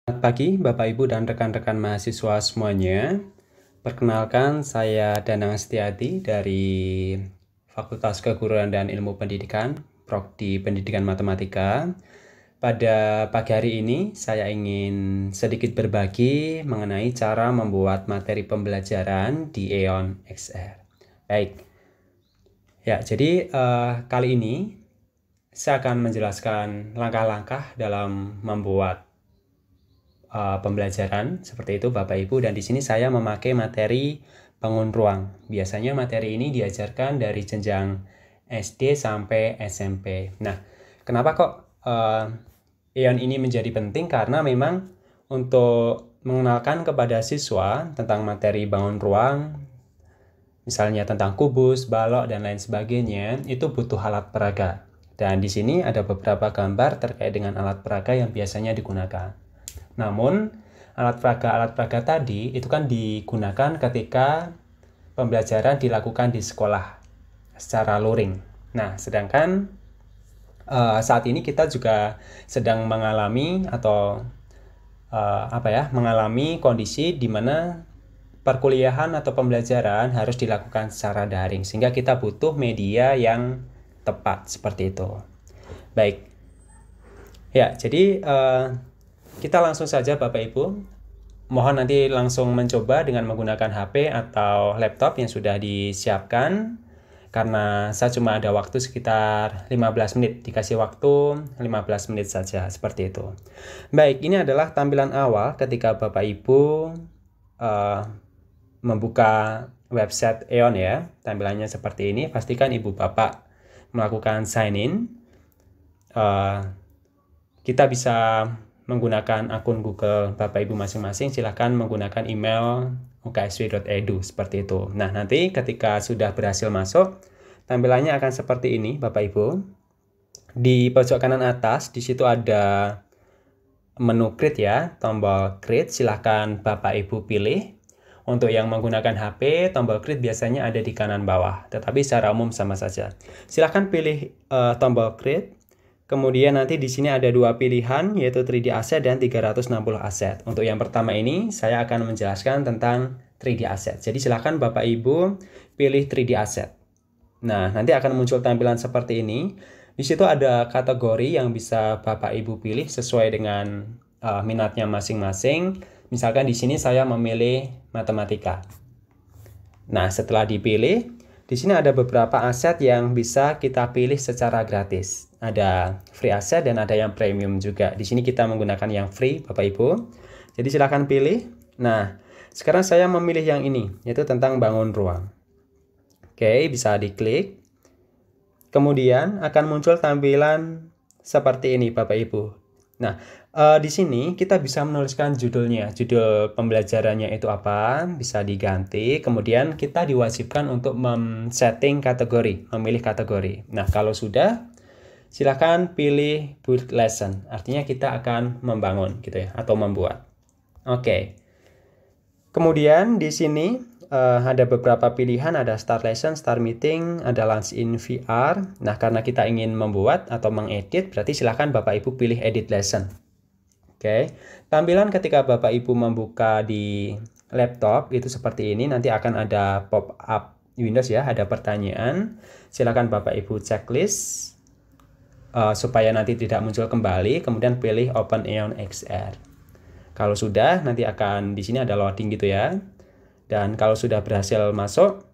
Selamat pagi Bapak Ibu dan rekan-rekan mahasiswa semuanya. Perkenalkan, saya Danang Setiati dari Fakultas Keguruan dan Ilmu Pendidikan, Prodi Pendidikan Matematika. Pada pagi hari ini saya ingin sedikit berbagi mengenai cara membuat materi pembelajaran di Aeon XR. Baik, ya jadi kali ini saya akan menjelaskan langkah-langkah dalam membuat pembelajaran seperti itu Bapak Ibu, dan di sini saya memakai materi bangun ruang. Biasanya materi ini diajarkan dari jenjang SD sampai SMP. Nah, kenapa kok Aeon ini menjadi penting? Karena memang untuk mengenalkan kepada siswa tentang materi bangun ruang, misalnya tentang kubus, balok, dan lain sebagainya, itu butuh alat peraga. Dan di sini ada beberapa gambar terkait dengan alat peraga yang biasanya digunakan. Namun, alat peraga tadi itu kan digunakan ketika pembelajaran dilakukan di sekolah secara luring. Nah, sedangkan saat ini kita juga sedang mengalami mengalami kondisi di mana perkuliahan atau pembelajaran harus dilakukan secara daring, sehingga kita butuh media yang tepat seperti itu. Baik, ya jadi kita langsung saja Bapak Ibu. Mohon nanti langsung mencoba dengan menggunakan HP atau laptop yang sudah disiapkan, karena saya cuma ada waktu sekitar 15 menit, dikasih waktu 15 menit saja, seperti itu. Baik, ini adalah tampilan awal ketika Bapak Ibu membuka website Aeon ya. Tampilannya seperti ini. Pastikan Ibu Bapak melakukan sign in. Kita bisa menggunakan akun Google Bapak Ibu masing-masing. Silahkan menggunakan email uksw.edu seperti itu. Nah, nanti ketika sudah berhasil masuk, tampilannya akan seperti ini Bapak Ibu. Di pojok kanan atas di situ ada menu create ya, tombol create. Silahkan Bapak Ibu pilih. Untuk yang menggunakan HP, tombol create biasanya ada di kanan bawah, tetapi secara umum sama saja. Silahkan pilih tombol create. Kemudian nanti di sini ada dua pilihan, yaitu 3D Asset dan 360 Asset. Untuk yang pertama ini, saya akan menjelaskan tentang 3D Asset. Jadi silakan Bapak Ibu pilih 3D Asset. Nah, nanti akan muncul tampilan seperti ini. Di situ ada kategori yang bisa Bapak Ibu pilih sesuai dengan minatnya masing-masing. Misalkan di sini saya memilih matematika. Nah, setelah dipilih, di sini ada beberapa aset yang bisa kita pilih secara gratis. Ada free asset dan ada yang premium juga. Di sini kita menggunakan yang free, Bapak Ibu. Jadi silakan pilih. Nah, sekarang saya memilih yang ini, yaitu tentang bangun ruang. Oke, bisa diklik. Kemudian akan muncul tampilan seperti ini, Bapak Ibu. Nah, di sini kita bisa menuliskan judulnya, judul pembelajarannya itu apa, bisa diganti. Kemudian kita diwajibkan untuk setting kategori, memilih kategori. Nah, kalau sudah, silakan pilih build lesson. Artinya kita akan membangun gitu ya, atau membuat. Oke. Kemudian di sini ada beberapa pilihan, ada start lesson, start meeting, ada launch in VR. Nah, karena kita ingin membuat atau mengedit, berarti silahkan Bapak Ibu pilih edit lesson. Oke, tampilan ketika Bapak Ibu membuka di laptop itu seperti ini. Nanti akan ada pop-up Windows ya, ada pertanyaan. Silahkan Bapak Ibu checklist supaya nanti tidak muncul kembali. Kemudian pilih Open Aeon XR. Kalau sudah, nanti akan di sini ada loading gitu ya. Dan kalau sudah berhasil masuk,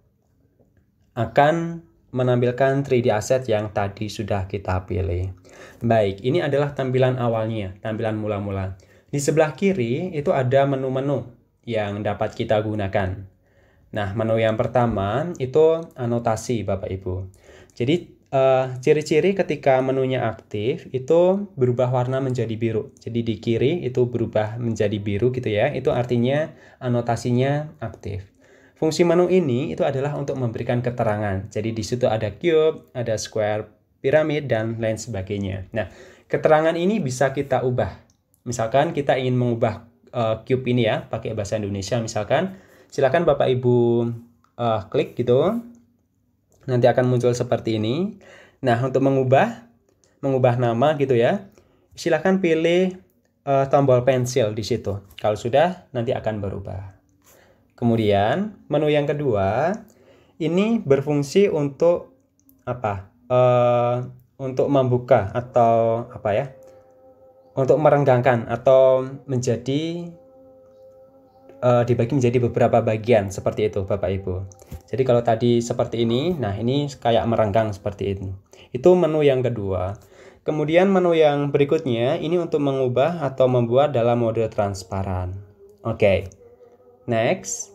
akan menampilkan 3D asset yang tadi sudah kita pilih. Baik, ini adalah tampilan awalnya, tampilan mula-mula. Di sebelah kiri itu ada menu-menu yang dapat kita gunakan. Nah, menu yang pertama itu anotasi Bapak Ibu. Jadi, ciri-ciri ketika menunya aktif itu berubah warna menjadi biru. Jadi di kiri itu berubah menjadi biru gitu ya. Itu artinya anotasinya aktif. Fungsi menu ini itu adalah untuk memberikan keterangan. Jadi di situ ada cube, ada square, piramid, dan lain sebagainya. Nah, keterangan ini bisa kita ubah. Misalkan kita ingin mengubah cube ini ya, pakai bahasa Indonesia misalkan. Silakan Bapak Ibu klik gitu. Nanti akan muncul seperti ini. Nah, untuk mengubah nama gitu ya, silakan pilih tombol pensil di situ. Kalau sudah, nanti akan berubah. Kemudian, menu yang kedua, ini berfungsi untuk apa? Untuk membuka atau apa ya? Untuk merenggangkan atau menjadi dibagi menjadi beberapa bagian seperti itu, Bapak Ibu. Jadi kalau tadi seperti ini, nah ini kayak merenggang seperti ini. Itu menu yang kedua. Kemudian menu yang berikutnya ini untuk mengubah atau membuat dalam mode transparan. Oke. Next.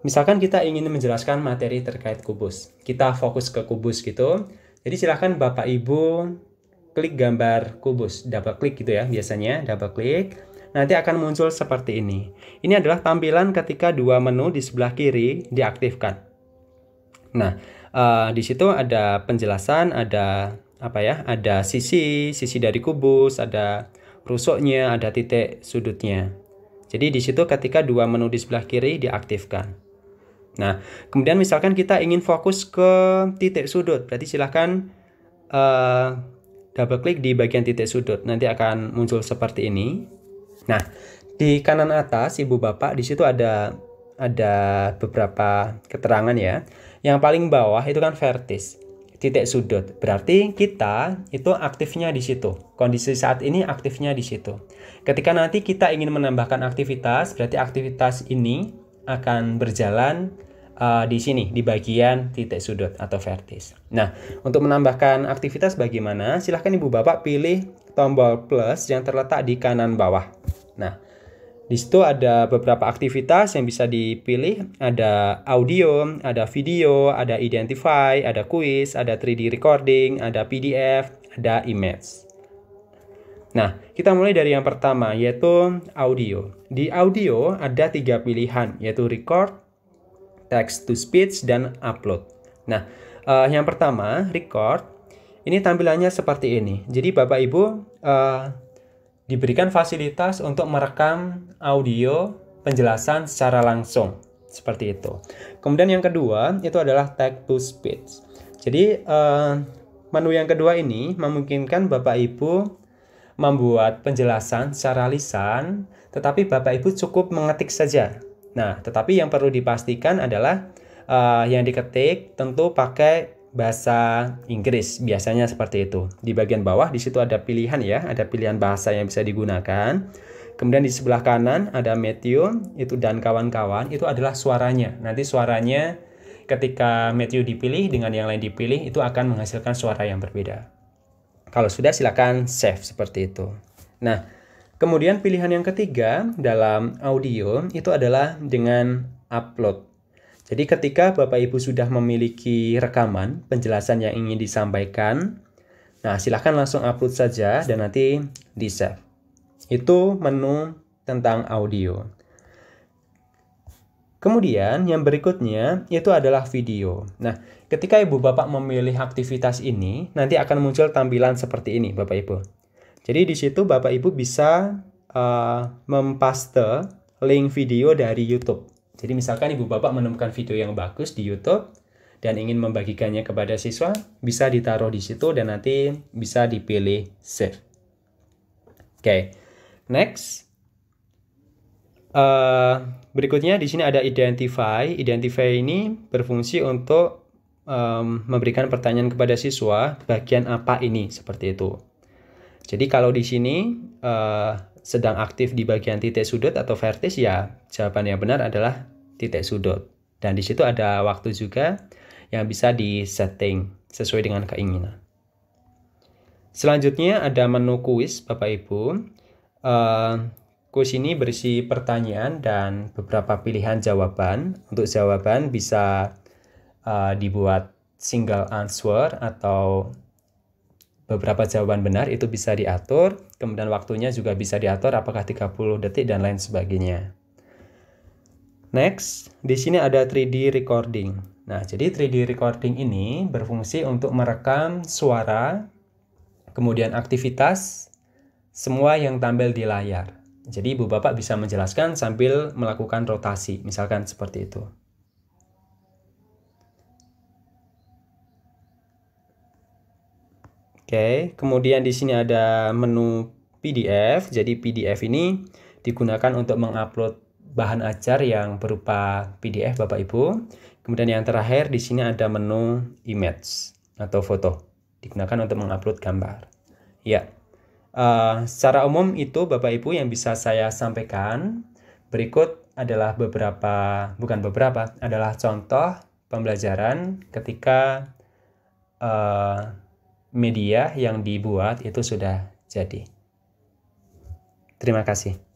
Misalkan kita ingin menjelaskan materi terkait kubus. Kita fokus ke kubus gitu. Jadi silahkan Bapak Ibu klik gambar kubus, double klik gitu ya, biasanya double klik. Nanti akan muncul seperti ini. Ini adalah tampilan ketika dua menu di sebelah kiri diaktifkan. Nah, di situ ada penjelasan, ada apa ya? Ada sisi dari kubus, ada rusuknya, ada titik sudutnya. Jadi di situ ketika dua menu di sebelah kiri diaktifkan. Nah, kemudian misalkan kita ingin fokus ke titik sudut, berarti silahkan double klik di bagian titik sudut. Nanti akan muncul seperti ini. Nah, di kanan atas Ibu Bapak di situ ada beberapa keterangan ya. Yang paling bawah itu kan vertis, titik sudut. Berarti kita itu aktifnya di situ. Kondisi saat ini aktifnya di situ. Ketika nanti kita ingin menambahkan aktivitas, berarti aktivitas ini akan berjalan di sini, di bagian titik sudut atau vertis. Nah, untuk menambahkan aktivitas bagaimana? Silahkan Ibu Bapak pilih tombol plus yang terletak di kanan bawah. Nah, di situ ada beberapa aktivitas yang bisa dipilih. Ada audio, ada video, ada identify, ada quiz, ada 3D recording, ada PDF, ada image. Nah, kita mulai dari yang pertama, yaitu audio. Di audio ada 3 pilihan, yaitu record, text to speech, dan upload. Nah, yang pertama, record. Ini tampilannya seperti ini. Jadi Bapak Ibu diberikan fasilitas untuk merekam audio penjelasan secara langsung. Seperti itu. Kemudian yang kedua, itu adalah text to speech. Jadi, menu yang kedua ini memungkinkan Bapak Ibu membuat penjelasan secara lisan, tetapi Bapak Ibu cukup mengetik saja. Nah, tetapi yang perlu dipastikan adalah yang diketik tentu pakai bahasa Inggris, biasanya seperti itu. Di bagian bawah di situ ada pilihan ya, ada pilihan bahasa yang bisa digunakan. Kemudian di sebelah kanan ada Matthew itu dan kawan-kawan, itu adalah suaranya. Nanti suaranya ketika Matthew dipilih dengan yang lain dipilih itu akan menghasilkan suara yang berbeda. Kalau sudah silakan save seperti itu. Nah, kemudian pilihan yang ketiga dalam audio itu adalah dengan upload. Jadi ketika Bapak Ibu sudah memiliki rekaman penjelasan yang ingin disampaikan, nah silahkan langsung upload saja dan nanti di-save. Itu menu tentang audio. Kemudian yang berikutnya itu adalah video. Nah, ketika Ibu Bapak memilih aktivitas ini, nanti akan muncul tampilan seperti ini Bapak Ibu. Jadi di situ Bapak Ibu bisa mempaste link video dari YouTube. Jadi misalkan Ibu Bapak menemukan video yang bagus di YouTube dan ingin membagikannya kepada siswa, bisa ditaruh di situ dan nanti bisa dipilih save. Oke, next. Berikutnya di sini ada identify. Identify ini berfungsi untuk memberikan pertanyaan kepada siswa, bagian apa ini, seperti itu. Jadi kalau di sini sedang aktif di bagian titik sudut atau vertis, ya jawaban yang benar adalah titik sudut. Dan di situ ada waktu juga yang bisa di-setting sesuai dengan keinginan. Selanjutnya ada menu kuis, Bapak Ibu. Kuis ini berisi pertanyaan dan beberapa pilihan jawaban. Untuk jawaban bisa dibuat single answer atau beberapa jawaban benar, itu bisa diatur. Kemudian waktunya juga bisa diatur apakah 30 detik dan lain sebagainya. Next, di sini ada 3D recording. Nah, jadi 3D recording ini berfungsi untuk merekam suara, kemudian aktivitas, semua yang tampil di layar. Jadi Ibu Bapak bisa menjelaskan sambil melakukan rotasi, misalkan seperti itu. Oke, kemudian di sini ada menu PDF. Jadi PDF ini digunakan untuk mengupload bahan ajar yang berupa PDF Bapak Ibu. Kemudian yang terakhir di sini ada menu image atau foto. Digunakan untuk mengupload gambar. Ya, secara umum itu Bapak Ibu yang bisa saya sampaikan. Berikut adalah adalah contoh pembelajaran ketika media yang dibuat itu sudah jadi. Terima kasih.